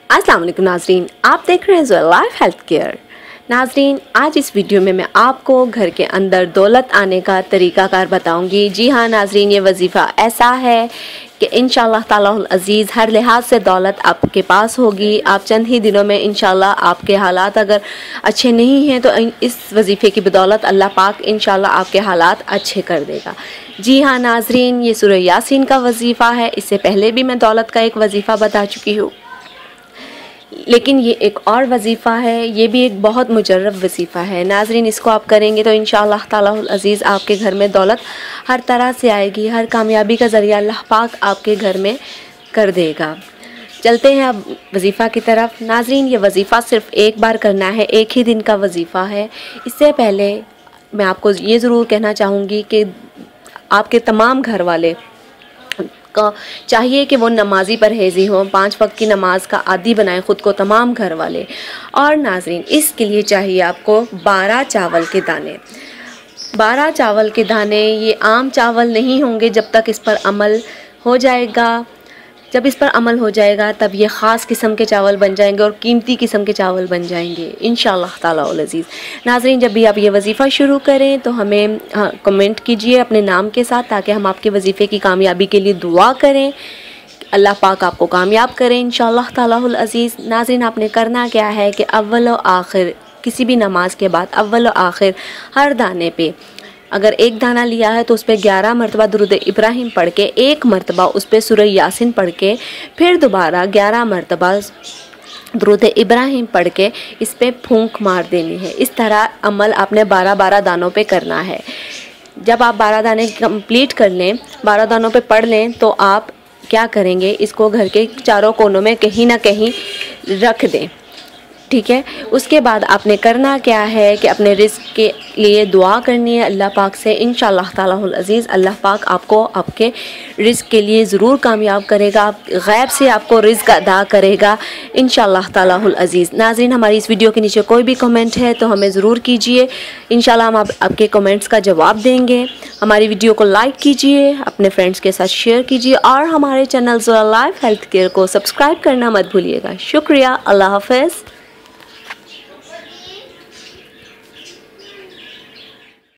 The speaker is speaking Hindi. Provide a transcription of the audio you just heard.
अस्सलाम वालेकुम नाजरीन, आप देख रहे हैं ज़ोया लाइफ हेल्थ केयर। नाजरीन, आज इस वीडियो में मैं आपको घर के अंदर दौलत आने का तरीक़ाकार बताऊंगी। जी हाँ नाजरीन, ये वजीफ़ा ऐसा है कि इंशाअल्लाह तालाहुल अज़ीज़ हर लिहाज से दौलत आपके पास होगी। आप चंद ही दिनों में इंशाअल्लाह, आपके हालात अगर अच्छे नहीं हैं तो इस वजीफ़े की बदौलत अल्लाह पाक इंशाअल्लाह आपके हालात अच्छे कर देगा। जी हाँ नाजरीन, ये सूरह यासीन का वजीफ़ा है। इससे पहले भी मैं दौलत का एक वजीफ़ा बता चुकी हूँ, लेकिन ये एक और वजीफ़ा है। ये भी एक बहुत मुजर्रब वजीफ़ा है नाजरीन। इसको आप करेंगे तो इंशाअल्लाह तालाहुल अज़ीज़ आपके घर में दौलत हर तरह से आएगी। हर कामयाबी का ज़रिया अल्लाह पाक आपके घर में कर देगा। चलते हैं अब वजीफ़ा की तरफ। नाजरीन, ये वजीफ़ा सिर्फ़ एक बार करना है, एक ही दिन का वजीफ़ा है। इससे पहले मैं आपको ये ज़रूर कहना चाहूँगी कि आपके तमाम घर वाले का चाहिए कि वो नमाज़ी परहेज़ी हों, 5 वक्त की नमाज का आदी बनाएं ख़ुद को तमाम घर वाले। और नाजरीन, इसके लिए चाहिए आपको 12 चावल के दाने। 12 चावल के दाने ये आम चावल नहीं होंगे जब तक इस पर अमल हो जाएगा। जब इस पर अमल हो जाएगा तब ये ख़ास किस्म के चावल बन जाएंगे और कीमती किस्म के चावल बन जाएंगे इंशाअल्लाह तालाहुल अज़ीज़। नाज़रीन, जब भी आप ये वजीफ़ा शुरू करें तो हमें कमेंट कीजिए अपने नाम के साथ, ताकि हम आपके वजीफ़े की कामयाबी के लिए दुआ करें। अल्लाह पाक आपको कामयाब करें इंशाअल्लाह तालाहुल अज़ीज़। नाज़रीन, आपने करना क्या है कि अव्वल व आखिर किसी भी नमाज के बाद अव्वल व आखिर हर दाने पे अगर एक दाना लिया है तो उस पर 11 मरतबा दुरूद इब्राहिम पढ़ के, 1 मरतबा उस पर सूरह यासीन पढ़ के, फिर दोबारा 11 मरतबा दुरूद इब्राहिम पढ़ के इस पर फूंक मार देनी है। इस तरह अमल आपने 12-12 दानों पे करना है। जब आप 12 दाने कंप्लीट कर लें, 12 दानों पे पढ़ लें, तो आप क्या करेंगे, इसको घर के चारों कोनों में कहीं ना कहीं रख दें। ठीक है, उसके बाद आपने करना क्या है कि अपने रिज़्क़ के लिए दुआ करनी है अल्लाह पाक से। इंशाअल्लाह तालाहुल अज़ीज़ अल्लाह पाक आपको आपके रिज़्क़ के लिए ज़रूर कामयाब करेगा। आप गैब से आपको रिज़्क़ अदा करेगा इंशाअल्लाह तालाहुल अज़ीज़। नाज़रीन, हमारी इस वीडियो के नीचे कोई भी कमेंट है तो हमें ज़रूर कीजिए। इंशाअल्लाह हम आपके कमेंट्स का जवाब देंगे। हमारी वीडियो को लाइक कीजिए, अपने फ्रेंड्स के साथ शेयर कीजिए और हमारे channel Zoya life health care को सब्सक्राइब करना मत भूलिएगा। शुक्रिया, अल्लाह हाफ़िज़।